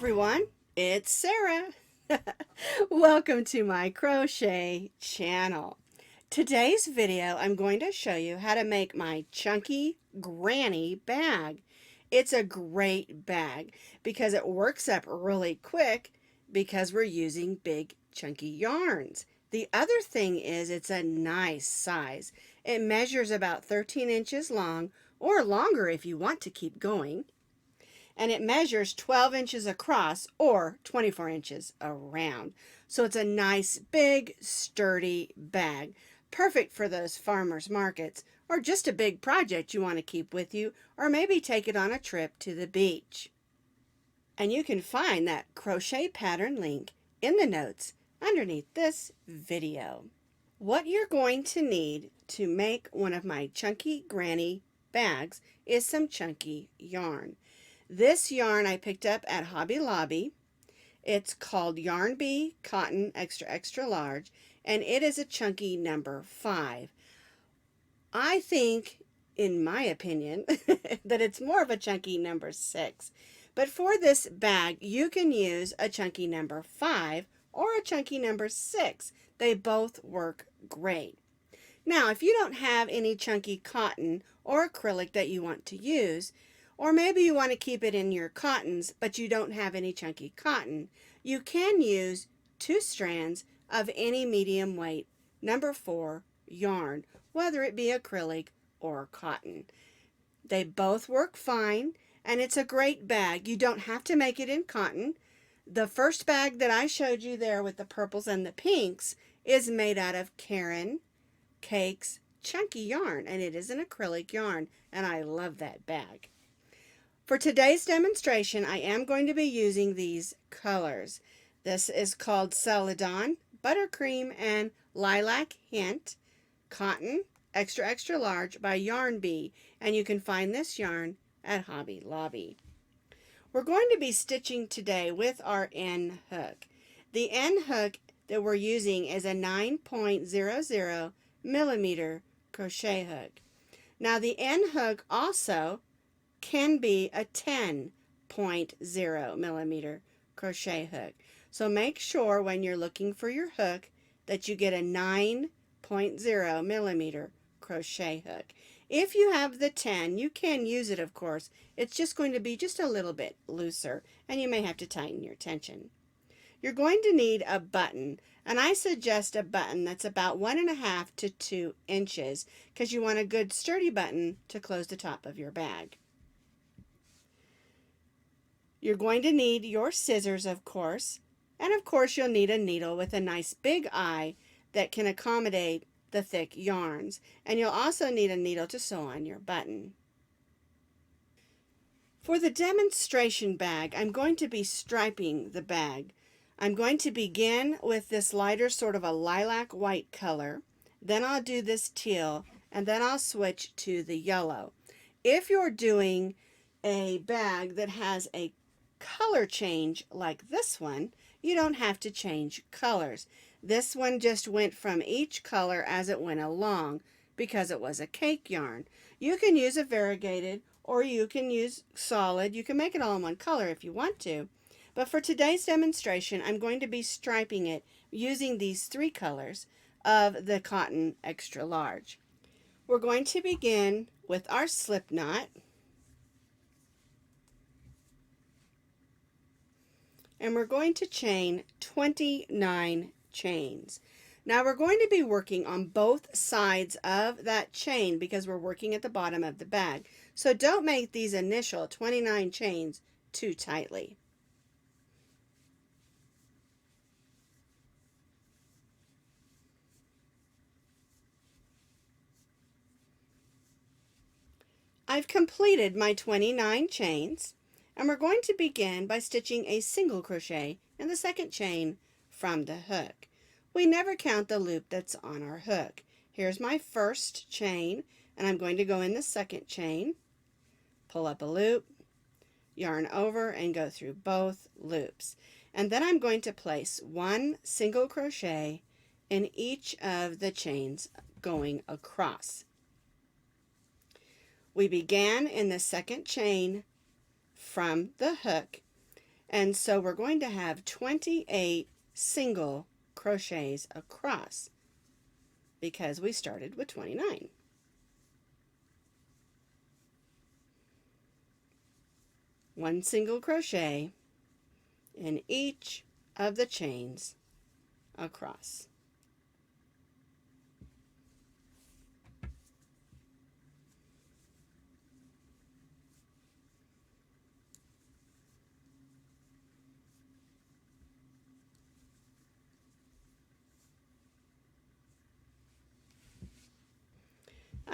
everyone, it's Sarah. Welcome to my crochet channel. Today's video I'm going to show you how to make my chunky granny bag. It's a great bag because it works up really quick because we're using big chunky yarns. The other thing is it's a nice size. It measures about 13 inches long or longer if you want to keep going, and it measures 12 inches across or 24 inches around. So it's a nice, big, sturdy bag, perfect for those farmers markets or just a big project you want to keep with you, or maybe take it on a trip to the beach. And you can find that crochet pattern link in the notes underneath this video. What you're going to need to make one of my chunky granny bags is some chunky yarn. This yarn I picked up at Hobby Lobby. It's called Yarn Bee Cotton Extra Extra Large, and it is a chunky number 5. I think, in my opinion, that it's more of a chunky number 6. But for this bag, you can use a chunky number 5 or a chunky number 6. They both work great. Now, if you don't have any chunky cotton or acrylic that you want to use, or maybe you want to keep it in your cottons, but you don't have any chunky cotton, you can use 2 strands of any medium weight number 4 yarn, whether it be acrylic or cotton. They both work fine, and it's a great bag. You don't have to make it in cotton. The first bag that I showed you there with the purples and the pinks is made out of Karen Cake's chunky yarn, and it is an acrylic yarn, and I love that bag. For today's demonstration, I am going to be using these colors. This is called Celadon, Buttercream, and Lilac Hint, Cotton, Extra Extra Large by Yarn Bee, and you can find this yarn at Hobby Lobby. We're going to be stitching today with our end hook. The end hook that we're using is a 9.00 millimeter crochet hook. Now the end hook also can be a 10.0 millimeter crochet hook. So make sure when you're looking for your hook that you get a 9.0 millimeter crochet hook. If you have the 10, you can use it, of course. It's just going to be just a little bit looser, and you may have to tighten your tension. You're going to need a button, and I suggest a button that's about 1.5 to 2 inches because you want a good sturdy button to close the top of your bag. You're going to need your scissors, of course, and of course you'll need a needle with a nice big eye that can accommodate the thick yarns, and you'll also need a needle to sew on your button. For the demonstration bag, I'm going to be striping the bag. I'm going to begin with this lighter sort of a lilac white color, then I'll do this teal, and then I'll switch to the yellow. If you're doing a bag that has a color change like this one, you don't have to change colors. This one just went from each color as it went along because it was a cake yarn. You can use a variegated or you can use solid. You can make it all in one color if you want to. But for today's demonstration, I'm going to be striping it using these 3 colors of the Cotton Extra Large. We're going to begin with our slip knot. And we're going to chain 29 chains. Now we're going to be working on both sides of that chain because we're working at the bottom of the bag. So don't make these initial 29 chains too tightly. I've completed my 29 chains, and we're going to begin by stitching a single crochet in the second chain from the hook. We never count the loop that's on our hook. Here's my first chain, and I'm going to go in the second chain, pull up a loop, yarn over, and go through both loops. And then I'm going to place 1 single crochet in each of the chains going across. We began in the second chain from the hook, And so we're going to have 28 single crochets across because we started with 29. One single crochet in each of the chains across.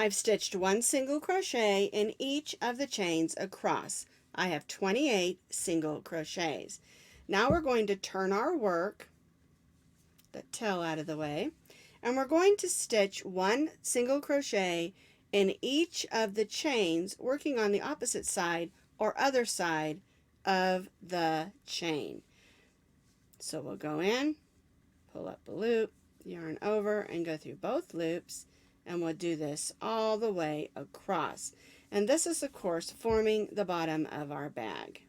I've stitched one single crochet in each of the chains across. I have 28 single crochets. Now we're going to turn our work, the tail out of the way, and we're going to stitch one single crochet in each of the chains, working on the opposite side or other side of the chain. So we'll go in, pull up a loop, yarn over, and go through both loops, and we'll do this all the way across. And this is, of course, forming the bottom of our bag.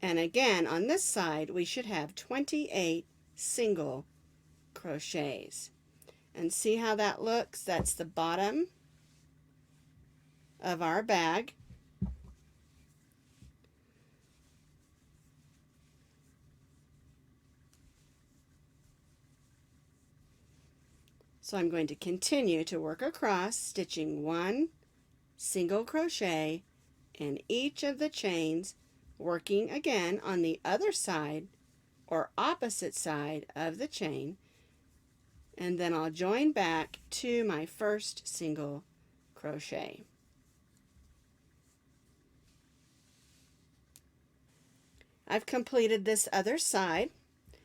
And again, on this side, we should have 28 single crochets. And see how that looks? That's the bottom of our bag. So I'm going to continue to work across, stitching one single crochet in each of the chains, working again on the other side or opposite side of the chain, and then I'll join back to my first single crochet. I've completed this other side,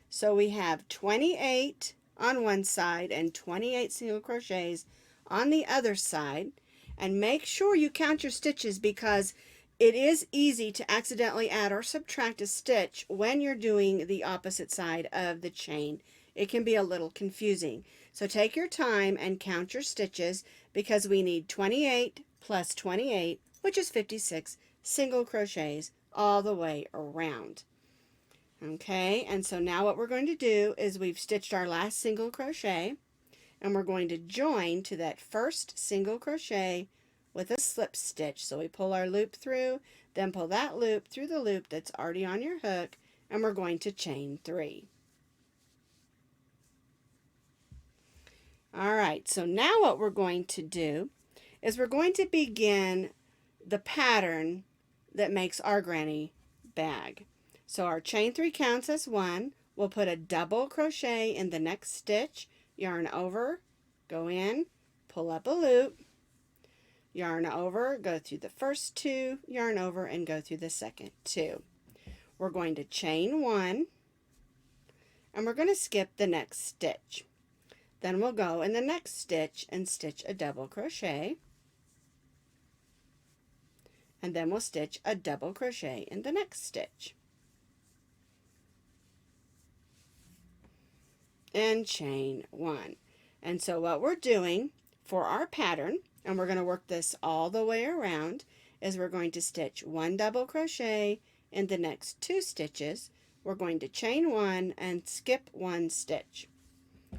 so we have 28 on one side and 28 single crochets on the other side. And make sure you count your stitches, because it is easy to accidentally add or subtract a stitch when you're doing the opposite side of the chain. It can be a little confusing. So take your time and count your stitches, because we need 28 plus 28, which is 56 single crochets all the way around. Okay, and so now what we're going to do is we've stitched our last single crochet, and we're going to join to that first single crochet with a slip stitch. So we pull our loop through, then pull that loop through the loop that's already on your hook, and we're going to chain 3. All right, so now what we're going to do is we're going to begin the pattern that makes our granny bag. So our chain 3 counts as 1. We'll put a double crochet in the next stitch, yarn over, go in, pull up a loop, yarn over, go through the first 2, yarn over, and go through the second 2. We're going to chain 1, and we're going to skip the next stitch. Then we'll go in the next stitch and stitch a double crochet, and then we'll stitch a double crochet in the next stitch. And chain 1. And so what we're doing for our pattern, and we're going to work this all the way around, is we're going to stitch 1 double crochet in the next 2 stitches. We're going to chain 1 and skip 1 stitch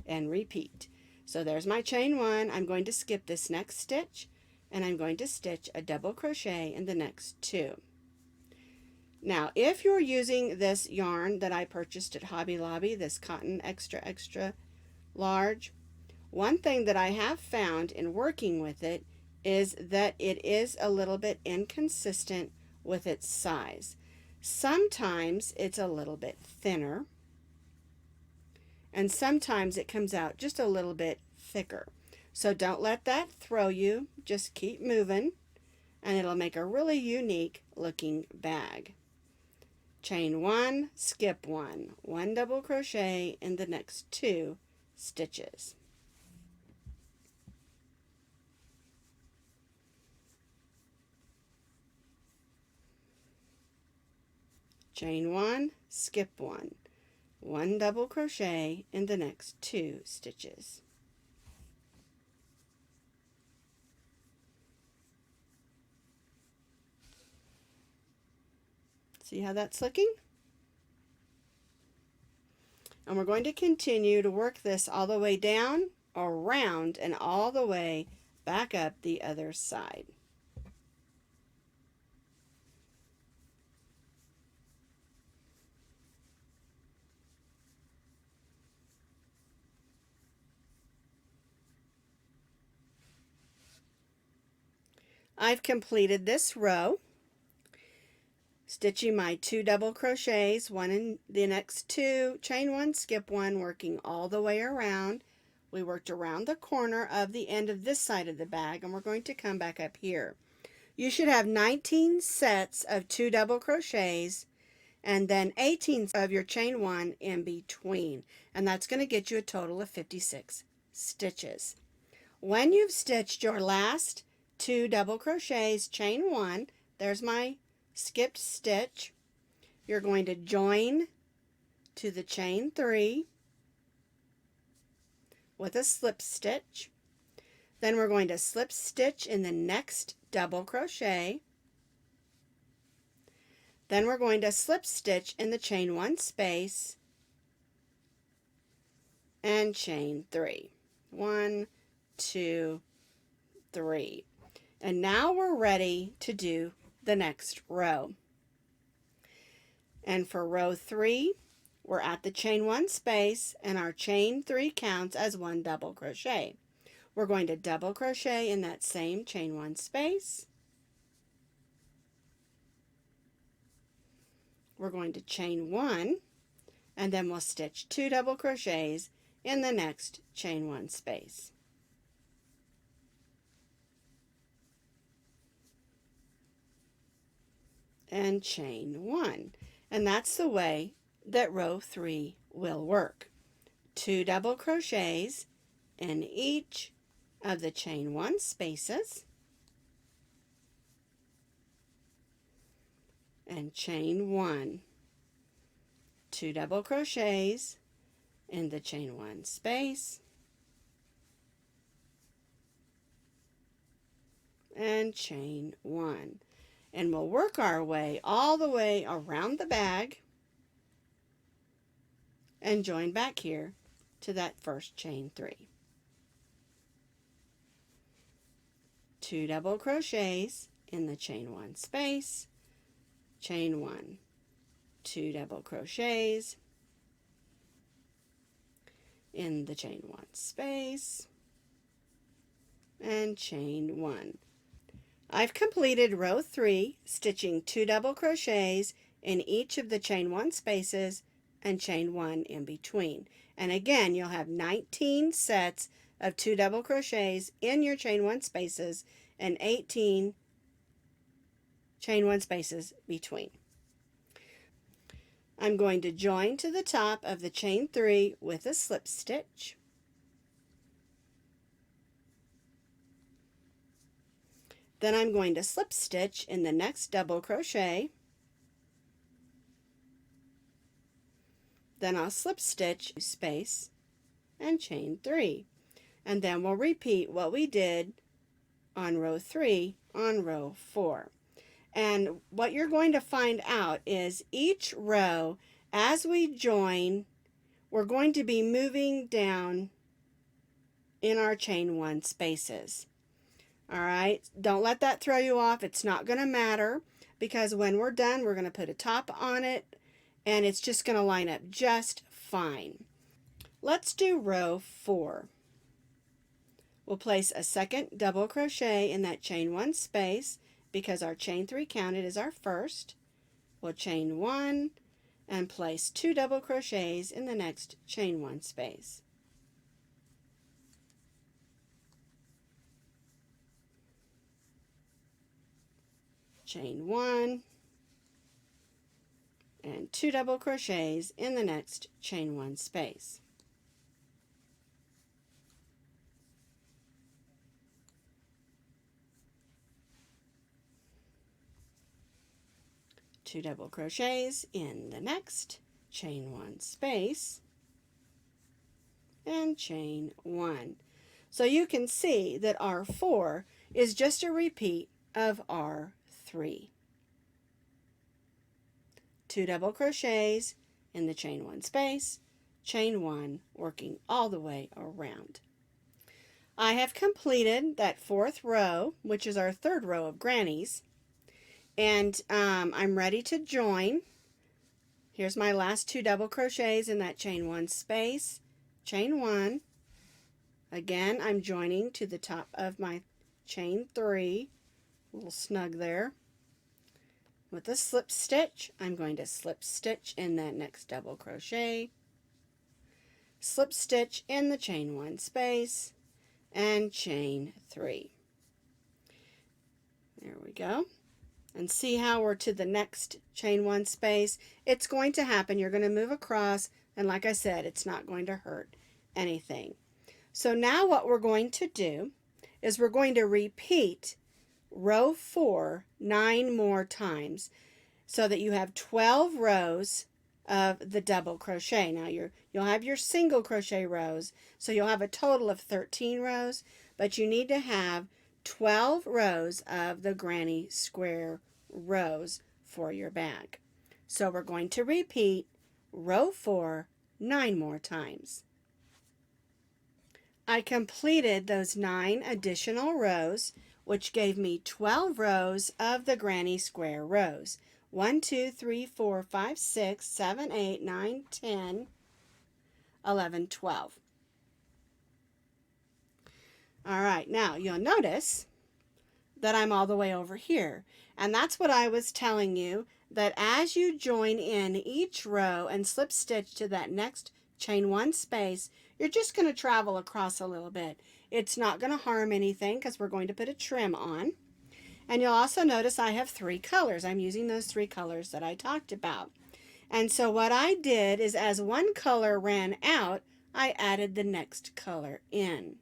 and repeat. So there's my chain 1. I'm going to skip this next stitch, and I'm going to stitch a double crochet in the next 2. Now, if you're using this yarn that I purchased at Hobby Lobby, this cotton extra large, one thing that I have found in working with it is that it is a little bit inconsistent with its size. Sometimes it's a little bit thinner, and sometimes it comes out just a little bit thicker. So don't let that throw you. Just keep moving, and it'll make a really unique looking bag. Chain 1, skip 1, 1 double crochet in the next 2 stitches. Chain 1, skip 1, 1 double crochet in the next 2 stitches. See how that's looking? And we're going to continue to work this all the way down, around, and all the way back up the other side. I've completed this row, stitching my 2 double crochets, one in the next 2, chain 1, skip 1, working all the way around. We worked around the corner of the end of this side of the bag, and we're going to come back up here. You should have 19 sets of 2 double crochets and then 18 of your chain 1 in between, and that's going to get you a total of 56 stitches. When you've stitched your last 2 double crochets, chain 1, there's my skipped stitch, you're going to join to the chain 3 with a slip stitch. Then we're going to slip stitch in the next double crochet. Then we're going to slip stitch in the chain 1 space and chain 3. 1, 2, 3. And now we're ready to do the next row. And for row 3, we're at the chain 1 space, and our chain 3 counts as 1 double crochet. We're going to double crochet in that same chain 1 space. We're going to chain 1, and then we'll stitch 2 double crochets in the next chain 1 space. And chain 1. And that's the way that row 3 will work. 2 double crochets in each of the chain 1 spaces, and chain 1. 2 double crochets in the chain 1 space, and chain 1. And we'll work our way all the way around the bag and join back here to that first chain 3. 2 double crochets in the chain 1 space, chain 1, 2 double crochets in the chain 1 space, and chain 1. I've completed row 3, stitching 2 double crochets in each of the chain 1 spaces and chain 1 in between. And again, you'll have 19 sets of 2 double crochets in your chain 1 spaces and 18 chain 1 spaces between. I'm going to join to the top of the chain 3 with a slip stitch. Then I'm going to slip stitch in the next double crochet. Then I'll slip stitch space and chain 3. And then we'll repeat what we did on row 3 on row 4. And what you're going to find out is each row, as we join, we're going to be moving down in our chain 1 spaces. All right, don't let that throw you off. It's not going to matter, because when we're done, we're going to put a top on it, and it's just going to line up just fine. Let's do row 4. We'll place a second double crochet in that chain 1 space, because our chain 3 counted as our first. We'll chain 1 and place 2 double crochets in the next chain 1 space. Chain 1 and 2 double crochets in the next chain 1 space. Two double crochets in the next chain 1 space, and chain 1. So you can see that R4 is just a repeat of R3. 2 double crochets in the chain 1 space, chain 1, working all the way around. I have completed that 4th row, which is our 3rd row of grannies, and I'm ready to join. Here's my last 2 double crochets in that chain 1 space, chain 1. Again, I'm joining to the top of my chain 3, a little snug there. With a slip stitch, I'm going to slip stitch in that next double crochet, slip stitch in the chain 1 space, and chain 3. There we go. And see how we're to the next chain 1 space. It's going to happen. You're going to move across, and like I said, it's not going to hurt anything. So now what we're going to do is we're going to repeat row 4 9 more times so that you have 12 rows of the double crochet. Now you'll have your single crochet rows, so you'll have a total of 13 rows, but you need to have 12 rows of the granny square rows for your bag. So we're going to repeat row 4 9 more times. I completed those 9 additional rows, which gave me 12 rows of the granny square rows. 1, 2, 3, 4, 5, 6, 7, 8, 9, 10, 11, 12. All right, now you'll notice that I'm all the way over here. And that's what I was telling you, that as you join in each row and slip stitch to that next chain 1 space, you're just going to travel across a little bit. It's not going to harm anything because we're going to put a trim on. And you'll also notice I have 3 colors. I'm using those 3 colors that I talked about. And so what I did is as one color ran out, I added the next color in.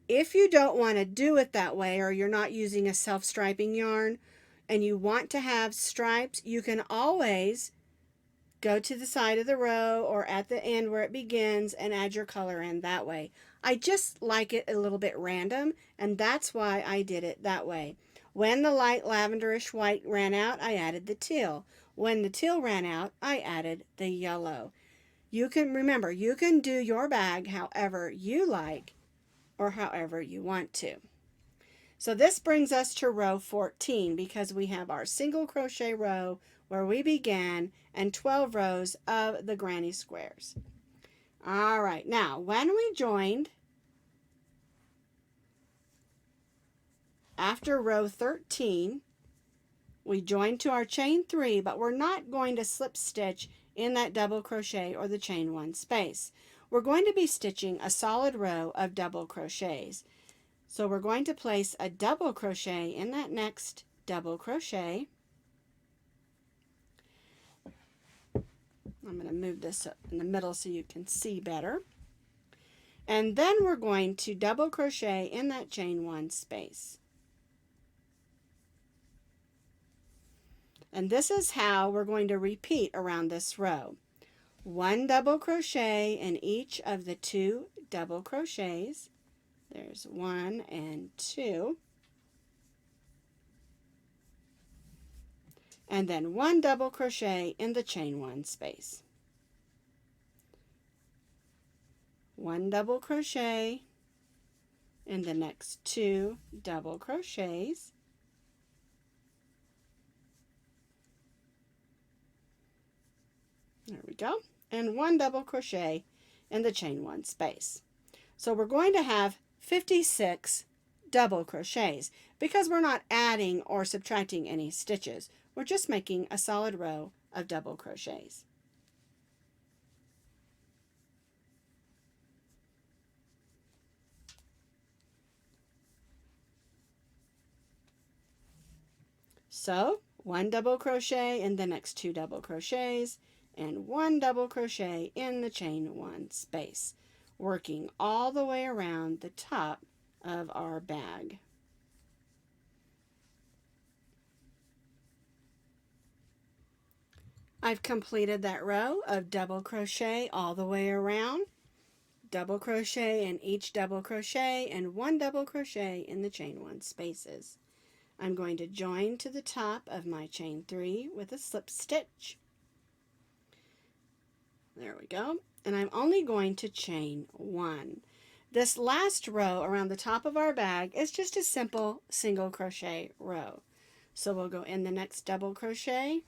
If you don't want to do it that way, or you're not using a self-striping yarn and you want to have stripes, you can always go to the side of the row or at the end where it begins and add your color in that way. I just like it a little bit random, and that's why I did it that way. When the light lavenderish white ran out, I added the teal. When the teal ran out, I added the yellow. You can remember, you can do your bag however you like or however you want to. So this brings us to row 14 because we have our single crochet row where we began and 12 rows of the granny squares. All right, now when we joined after row 13, we joined to our chain 3, but we're not going to slip stitch in that double crochet or the chain 1 space. We're going to be stitching a solid row of double crochets. So we're going to place a double crochet in that next double crochet. I'm going to move this up in the middle so you can see better. And then we're going to double crochet in that chain 1 space. And this is how we're going to repeat around this row. 1 double crochet in each of the 2 double crochets. There's 1 and 2. And then 1 double crochet in the chain 1 space. 1 double crochet in the next 2 double crochets. There we go. And 1 double crochet in the chain 1 space. So we're going to have 56 double crochets because we're not adding or subtracting any stitches. We're just making a solid row of double crochets. So 1 double crochet in the next 2 double crochets and 1 double crochet in the chain 1 space, working all the way around the top of our bag. I've completed that row of double crochet all the way around, double crochet in each double crochet, and one double crochet in the chain one spaces. I'm going to join to the top of my chain 3 with a slip stitch. There we go. And I'm only going to chain 1. This last row around the top of our bag is just a simple single crochet row. So we'll go in the next double crochet,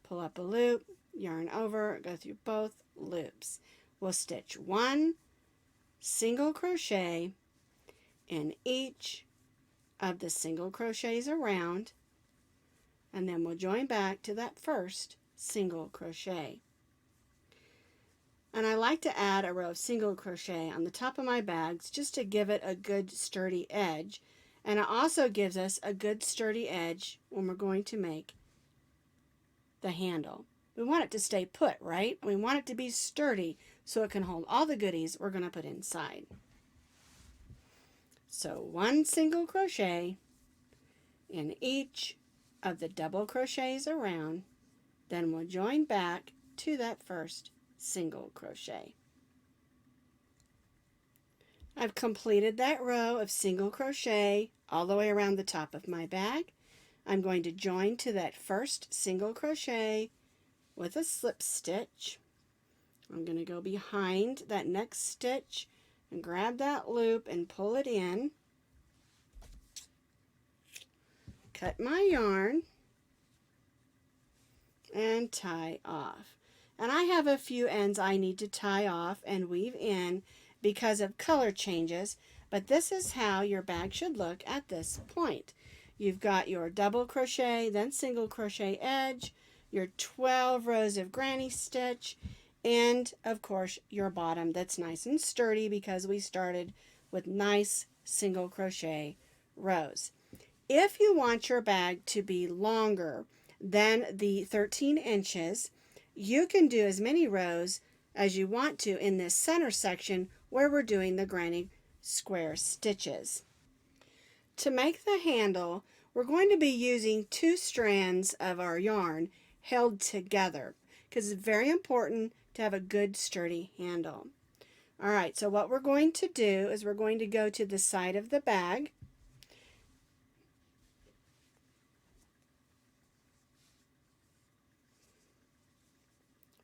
pull up a loop, yarn over, go through both loops. We'll stitch 1 single crochet in each of the single crochets around, and then we'll join back to that first single crochet. And I like to add a row of single crochet on the top of my bags just to give it a good sturdy edge, and it also gives us a good sturdy edge when we're going to make the handle. We want it to stay put, right? We want it to be sturdy so it can hold all the goodies we're going to put inside. So 1 single crochet in each of the double crochets around, then we'll join back to that first single crochet. I've completed that row of single crochet all the way around the top of my bag. I'm going to join to that first single crochet with a slip stitch. I'm going to go behind that next stitch and grab that loop and pull it in. Cut my yarn and tie off. And I have a few ends I need to tie off and weave in because of color changes, but this is how your bag should look at this point. You've got your double crochet, then single crochet edge, your 12 rows of granny stitch, and of course your bottom that's nice and sturdy because we started with nice single crochet rows. If you want your bag to be longer than the 13 inches, you can do as many rows as you want to in this center section where we're doing the granny square stitches. To make the handle, we're going to be using 2 strands of our yarn held together because it's very important to have a good sturdy handle. Alright, so what we're going to do is we're going to go to the side of the bag.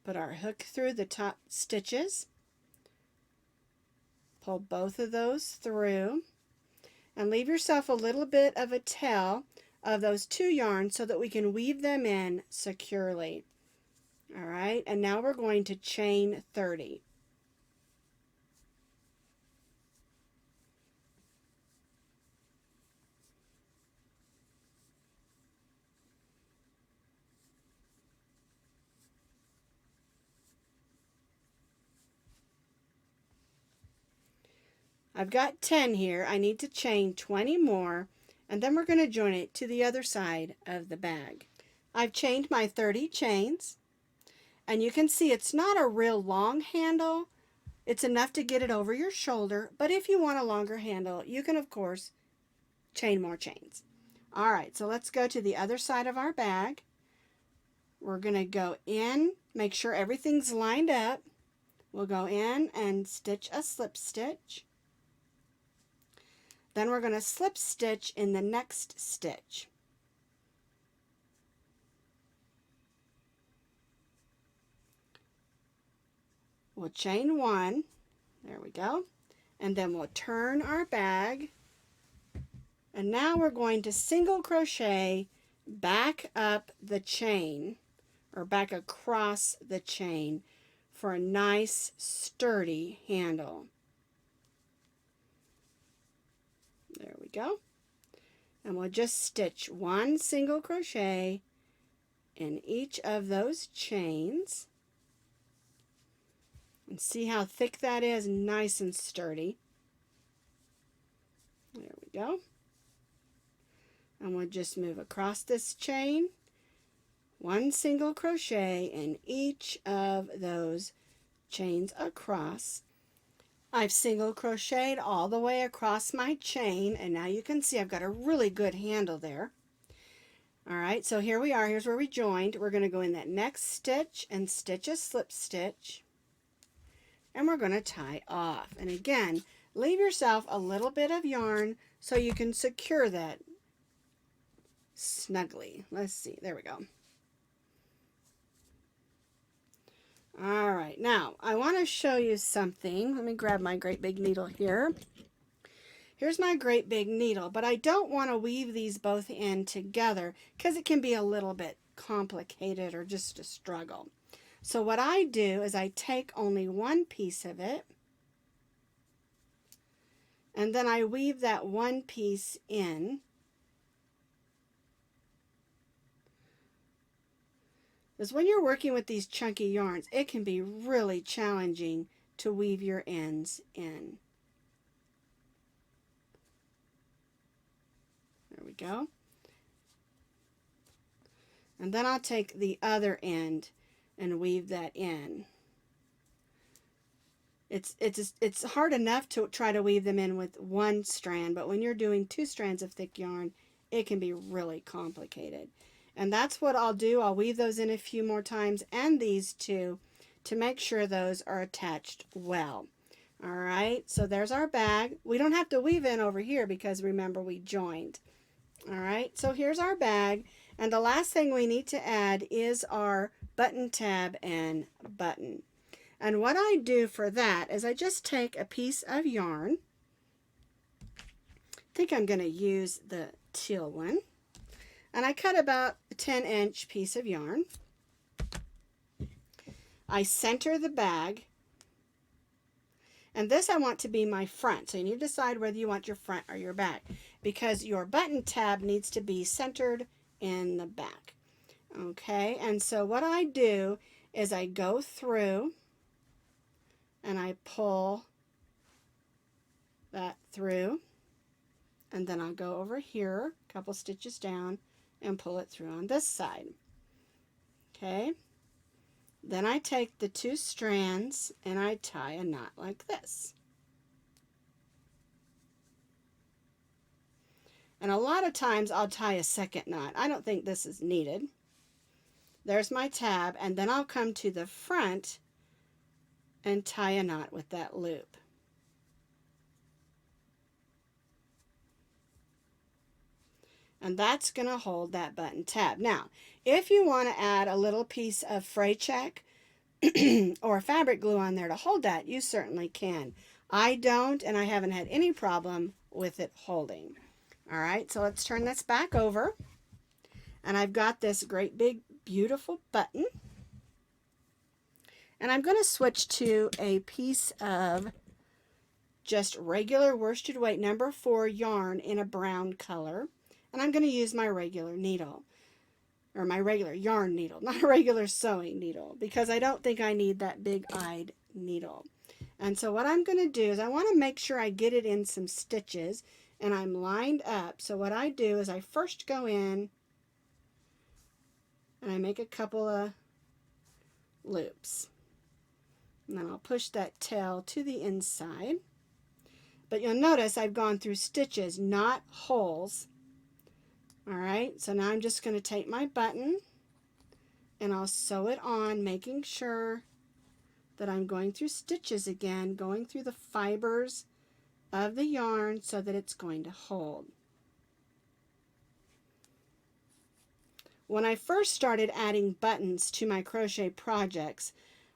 Put our hook through the top stitches, pull both of those through, and leave yourself a little bit of a tail of those 2 yarns so that we can weave them in securely. Alright, and now we're going to chain 30. I've got 10 here. I need to chain 20 more, and then we're going to join it to the other side of the bag. I've chained my 30 chains, and you can see it's not a real long handle. It's enough to get it over your shoulder, but if you want a longer handle, you can of course chain more chains. Alright, so let's go to the other side of our bag. We're going to go in, make sure everything's lined up. We'll go in and stitch a slip stitch. Then we're going to slip stitch in the next stitch. We'll chain 1, there we go, and then we'll turn our bag, and now we're going to single crochet back up the chain, or back across the chain for a nice sturdy handle. There we go. And we'll just stitch 1 single crochet in each of those chains. And see how thick that is? Nice and sturdy. There we go. And we'll just move across this chain. 1 single crochet in each of those chains across. I've single crocheted all the way across my chain, and now you can see I've got a really good handle there. All right, so here we are. Here's where we joined. We're going to go in that next stitch and stitch a slip stitch, and we're going to tie off. And again, leave yourself a little bit of yarn so you can secure that snugly. Let's see, there we go. All right, now I want to show you something. Let me grab my great big needle here. Here's my great big needle, but I don't want to weave these both in together because it can be a little bit complicated or just a struggle. So what I do is I take only one piece of it, and then I weave that one piece in. Because when you're working with these chunky yarns, it can be really challenging to weave your ends in. There we go. And then I'll take the other end and weave that in. It's hard enough to try to weave them in with one strand, but when you're doing 2 strands of thick yarn, it can be really complicated. And that's what I'll do. I'll weave those in a few more times, and these two, to make sure those are attached well. All right, so there's our bag. We don't have to weave in over here because remember we joined. All right, so here's our bag, and the last thing we need to add is our button tab and button. And what I do for that is I just take a piece of yarn. I think I'm going to use the teal one. And I cut about a 10-inch piece of yarn. I center the bag. And this I want to be my front. So you need to decide whether you want your front or your back, because your button tab needs to be centered in the back. Okay, and so what I do is I go through and I pull that through, and then I'll go over here a couple stitches down and pull it through on this side. Okay, then I take the 2 strands and I tie a knot like this. And a lot of times I'll tie a second knot. I don't think this is needed. There's my tab, and then I'll come to the front and tie a knot with that loop. And that's going to hold that button tab. Now, if you want to add a little piece of fray check or fabric glue on there to hold that, you certainly can. I don't, and I haven't had any problem with it holding. All right, so let's turn this back over. And I've got this great big beautiful button. And I'm going to switch to a piece of just regular worsted weight number 4 yarn in a brown color. And I'm going to use my regular needle, or my regular yarn needle, not a regular sewing needle, because I don't think I need that big-eyed needle. And so what I'm going to do is I want to make sure I get it in some stitches and I'm lined up. So what I do is I first go in and I make a couple of loops. And then I'll push that tail to the inside. But you'll notice I've gone through stitches, not holes. All right, so now I'm just going to take my button and I'll sew it on, making sure that I'm going through stitches again, going through the fibers of the yarn so that it's going to hold. When I first started adding buttons to my crochet projects,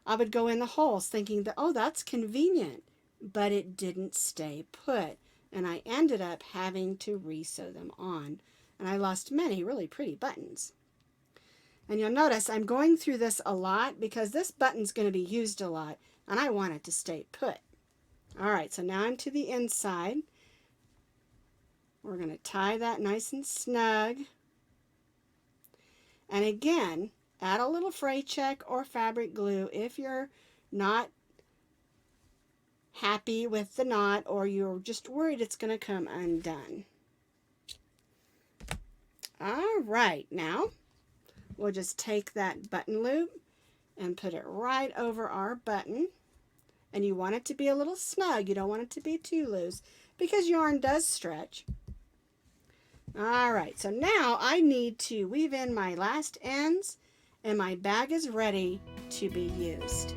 I would go in the holes thinking that, oh, that's convenient, but it didn't stay put, and I ended up having to re-sew them on, and I lost many really pretty buttons. And you'll notice I'm going through this a lot because this button's going to be used a lot, and I want it to stay put. All right, so now I'm to the inside. We're going to tie that nice and snug. And again, add a little fray check or fabric glue if you're not happy with the knot or you're just worried it's going to come undone. All right, now we'll just take that button loop and put it right over our button. And you want it to be a little snug. You don't want it to be too loose because yarn does stretch. All right, so now I need to weave in my last ends and my bag is ready to be used.